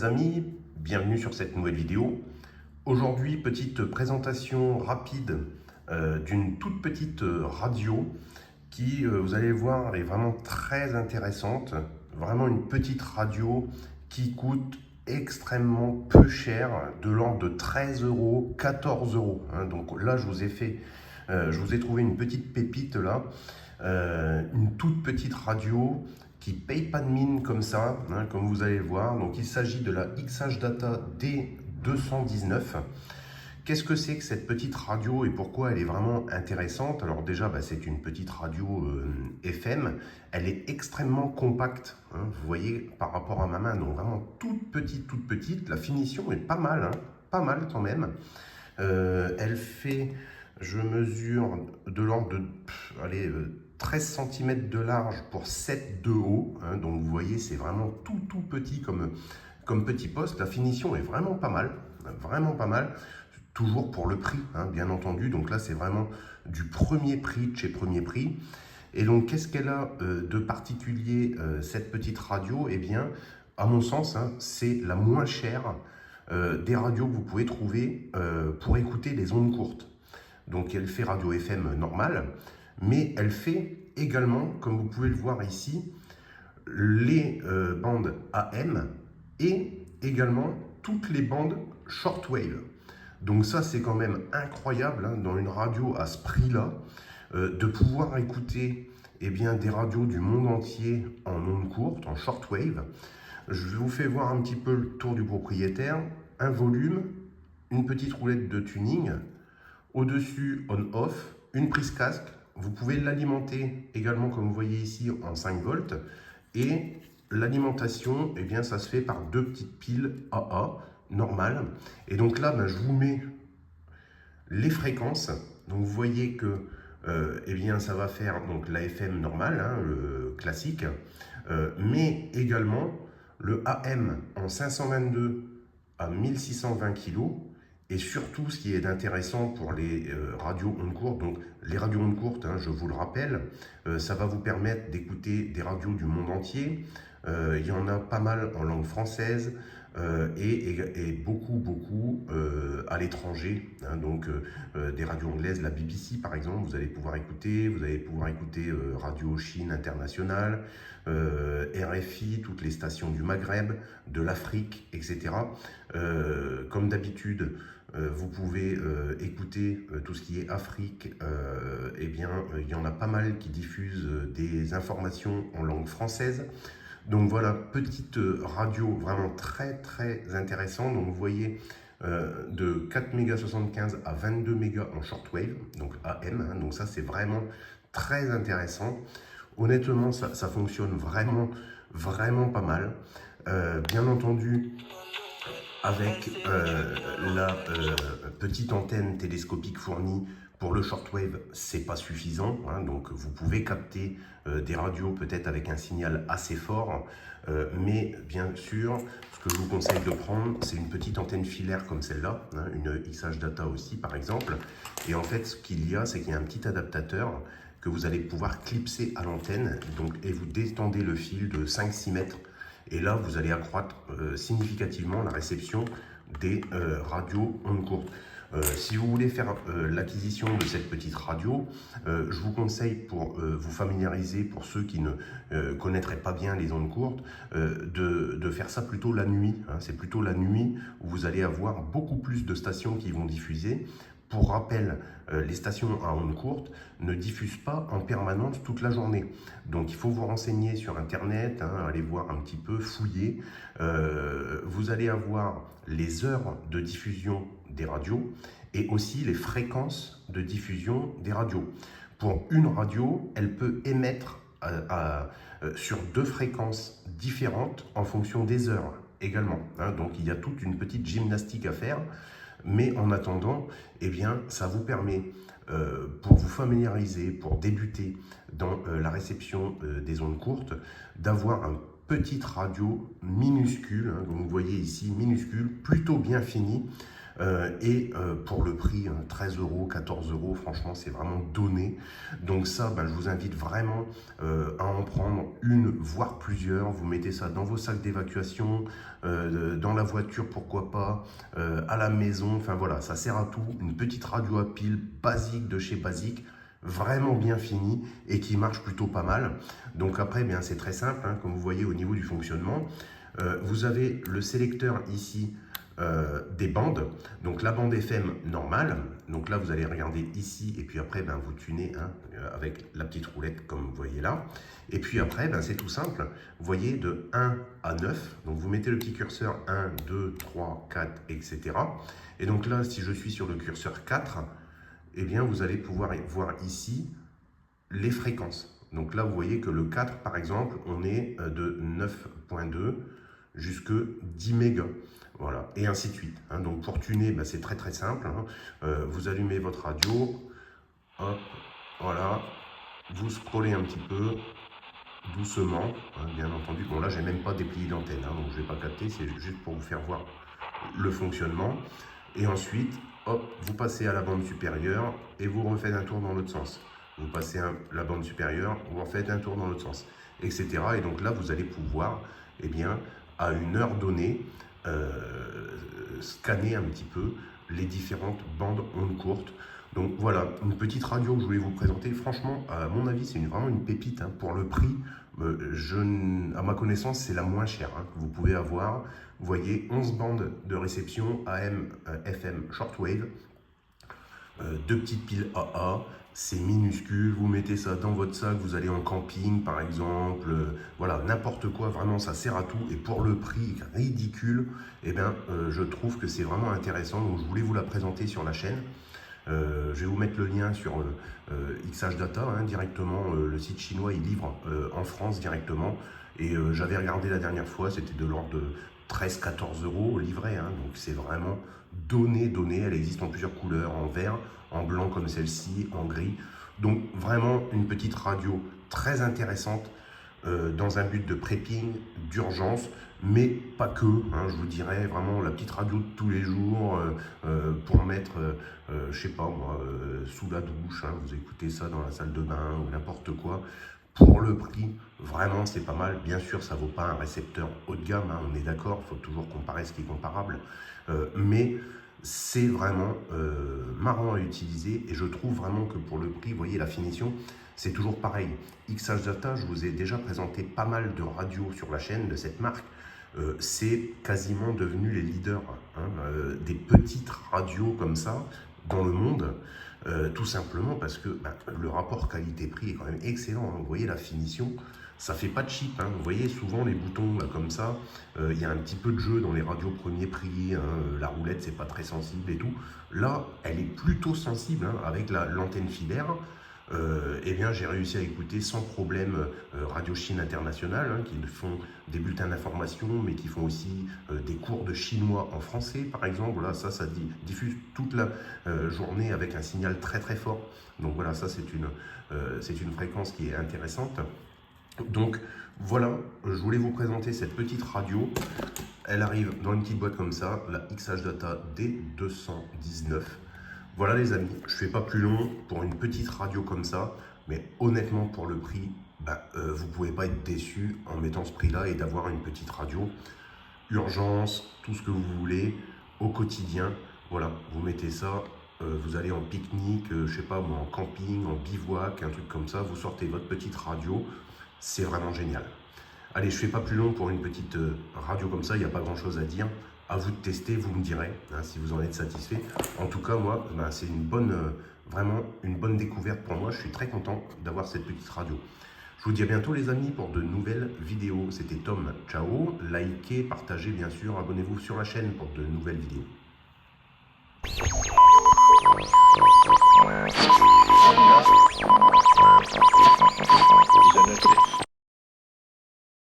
amis, bienvenue sur cette nouvelle vidéo. Aujourd'hui, petite présentation rapide d'une toute petite radio qui, vous allez voir, est vraiment très intéressante. Vraiment une petite radio qui coûte extrêmement peu cher, de l'ordre de 13 euros, 14 euros. Donc là, je vous ai trouvé une petite pépite là, une toute petite radio qui paye pas de mine comme ça, comme vous allez le voir. Donc il s'agit de la XH Data D219. Qu'est-ce que c'est que cette petite radio et pourquoi elle est vraiment intéressante? Alors déjà, c'est une petite radio FM. Elle est extrêmement compacte, vous voyez, par rapport à ma main. Donc vraiment toute petite. La finition est pas mal, pas mal quand même. Elle fait, je mesure de l'ordre de 13 cm de large pour 7 de haut. Donc vous voyez, c'est vraiment tout petit comme petit poste. La finition est vraiment pas mal, vraiment pas mal. Toujours pour le prix, bien entendu. Donc là, c'est vraiment du premier prix de chez Premier Prix. Et donc, qu'est-ce qu'elle a de particulier, cette petite radio? Eh bien, à mon sens, c'est la moins chère des radios que vous pouvez trouver pour écouter les ondes courtes. Donc, elle fait radio FM normale, mais elle fait également, comme vous pouvez le voir ici, les bandes AM et également toutes les bandes shortwave. Donc ça, c'est quand même incroyable dans une radio à ce prix-là, de pouvoir écouter des radios du monde entier en ondes courtes, en shortwave. Je vous fais voir un petit peu le tour du propriétaire. Un volume, une petite roulette de tuning, au-dessus on-off, une prise casque. Vous pouvez l'alimenter également, comme vous voyez ici, en 5 volts. Et l'alimentation, ça se fait par deux petites piles AA normales. Et donc là, je vous mets les fréquences. Donc vous voyez que ça va faire donc la FM normale, le classique, mais également le AM en 522 à 1620 kg. Et surtout, ce qui est intéressant pour les radios ondes courtes, donc les radios ondes courtes, je vous le rappelle, ça va vous permettre d'écouter des radios du monde entier. Il y en a pas mal en langue française et beaucoup à l'étranger. Donc des radios anglaises, la BBC par exemple, vous allez pouvoir écouter. Vous allez pouvoir écouter Radio Chine Internationale, RFI, toutes les stations du Maghreb, de l'Afrique, etc. Comme d'habitude, vous pouvez écouter tout ce qui est Afrique. Il y en a pas mal qui diffusent des informations en langue française. Donc voilà, petite radio vraiment très intéressante. Donc vous voyez de 4,75 M à 22 mégas en shortwave, donc AM. Donc ça, c'est vraiment très intéressant. Honnêtement, ça fonctionne vraiment pas mal. Bien entendu, avec la petite antenne télescopique fournie pour le shortwave, c'est pas suffisant. Donc vous pouvez capter des radios peut-être avec un signal assez fort, mais bien sûr, ce que je vous conseille de prendre, c'est une petite antenne filaire comme celle-là, une XH Data aussi par exemple. Et en fait, ce qu'il y a, c'est qu'il y a un petit adaptateur que vous allez pouvoir clipser à l'antenne, et vous détendez le fil de 5-6 mètres. Et là, vous allez accroître significativement la réception des radios ondes courtes. Si vous voulez faire l'acquisition de cette petite radio, je vous conseille, pour vous familiariser, pour ceux qui ne connaîtraient pas bien les ondes courtes, de faire ça plutôt la nuit. C'est plutôt la nuit où vous allez avoir beaucoup plus de stations qui vont diffuser. Pour rappel, les stations à ondes courtes ne diffusent pas en permanence toute la journée. Donc il faut vous renseigner sur Internet, aller voir un petit peu, fouiller. Vous allez avoir les heures de diffusion des radios et aussi les fréquences de diffusion des radios. Pour une radio, elle peut émettre sur deux fréquences différentes en fonction des heures également. Donc il y a toute une petite gymnastique à faire. Mais en attendant, ça vous permet, pour vous familiariser, pour débuter dans la réception des ondes courtes, d'avoir une petite radio minuscule, donc vous voyez ici, minuscule, plutôt bien finie, Pour le prix, 13 euros, 14 euros, franchement, c'est vraiment donné. Donc ça, je vous invite vraiment à en prendre une, voire plusieurs. Vous mettez ça dans vos sacs d'évacuation, dans la voiture, pourquoi pas, à la maison. Enfin voilà, ça sert à tout. Une petite radio à pile basique de chez Basique, vraiment bien fini et qui marche plutôt pas mal. Donc après, c'est très simple, comme vous voyez au niveau du fonctionnement. Vous avez le sélecteur ici des bandes, donc la bande FM normale, donc là vous allez regarder ici et puis après vous tunez avec la petite roulette comme vous voyez là, et puis après c'est tout simple, vous voyez de 1 à 9, donc vous mettez le petit curseur 1, 2, 3, 4, etc. Et donc là si je suis sur le curseur 4, eh bien vous allez pouvoir voir ici les fréquences. Donc là vous voyez que le 4 par exemple, on est de 9.2 jusque 10 mégas. Voilà, et ainsi de suite. Donc pour tuner, c'est très très simple. Vous allumez votre radio, hop, voilà, vous scrollez un petit peu, doucement, bien entendu. Bon là, j'ai même pas déplié d'antenne, donc je vais pas capter, c'est juste pour vous faire voir le fonctionnement. Et ensuite, hop, vous passez à la bande supérieure et vous refaites un tour dans l'autre sens. Vous passez à la bande supérieure, vous refaites un tour dans l'autre sens, etc. Et donc là, vous allez pouvoir, à une heure donnée, scanner un petit peu les différentes bandes ondes courtes. Donc voilà, une petite radio que je voulais vous présenter. Franchement, à mon avis, c'est vraiment une pépite. Pour le prix, à ma connaissance, c'est la moins chère que vous pouvez avoir. Vous voyez, 11 bandes de réception AM, FM, shortwave, 2 petites piles AA, c'est minuscule, vous mettez ça dans votre sac, vous allez en camping par exemple, voilà, n'importe quoi, vraiment ça sert à tout. Et pour le prix ridicule, je trouve que c'est vraiment intéressant, donc je voulais vous la présenter sur la chaîne. Je vais vous mettre le lien sur XH Data, directement, le site chinois il livre en France directement, et j'avais regardé la dernière fois, c'était de l'ordre de 13-14 euros livré, donc c'est vraiment donné, elle existe en plusieurs couleurs, en vert, en blanc comme celle-ci, en gris, donc vraiment une petite radio très intéressante dans un but de prepping, d'urgence, mais pas que, je vous dirais vraiment la petite radio de tous les jours pour mettre, je sais pas moi, sous la douche, vous écoutez ça dans la salle de bain ou n'importe quoi. Pour le prix, vraiment c'est pas mal. Bien sûr, ça vaut pas un récepteur haut de gamme, on est d'accord, il faut toujours comparer ce qui est comparable, mais c'est vraiment marrant à utiliser et je trouve vraiment que pour le prix, vous voyez la finition, c'est toujours pareil. XH Data, je vous ai déjà présenté pas mal de radios sur la chaîne de cette marque. C'est quasiment devenu les leaders des petites radios comme ça dans le monde, tout simplement parce que le rapport qualité-prix est quand même excellent. Vous voyez la finition, ça fait pas de cheap. Vous voyez souvent les boutons là, comme ça, il y a un petit peu de jeu dans les radios premier prix, la roulette c'est pas très sensible et tout. Là, elle est plutôt sensible avec l'antenne filaire. J'ai réussi à écouter sans problème Radio Chine Internationale, qui font des bulletins d'information, mais qui font aussi des cours de chinois en français, par exemple. Là, ça diffuse toute la journée avec un signal très très fort. Donc voilà, ça c'est une fréquence qui est intéressante. Donc voilà, je voulais vous présenter cette petite radio. Elle arrive dans une petite boîte comme ça, la XH Data D219. Voilà les amis, je ne fais pas plus long pour une petite radio comme ça, mais honnêtement pour le prix, vous ne pouvez pas être déçu en mettant ce prix-là et d'avoir une petite radio. Urgence, tout ce que vous voulez, au quotidien, voilà, vous mettez ça, vous allez en pique-nique, je sais pas moi, en camping, en bivouac, un truc comme ça, vous sortez votre petite radio, c'est vraiment génial. Allez, je ne fais pas plus long pour une petite radio comme ça, il n'y a pas grand-chose à dire. À vous de tester, vous me direz si vous en êtes satisfait. En tout cas, moi, c'est vraiment une bonne découverte pour moi. Je suis très content d'avoir cette petite radio. Je vous dis à bientôt les amis pour de nouvelles vidéos. C'était Tom, ciao. Likez, partagez bien sûr, abonnez-vous sur la chaîne pour de nouvelles vidéos.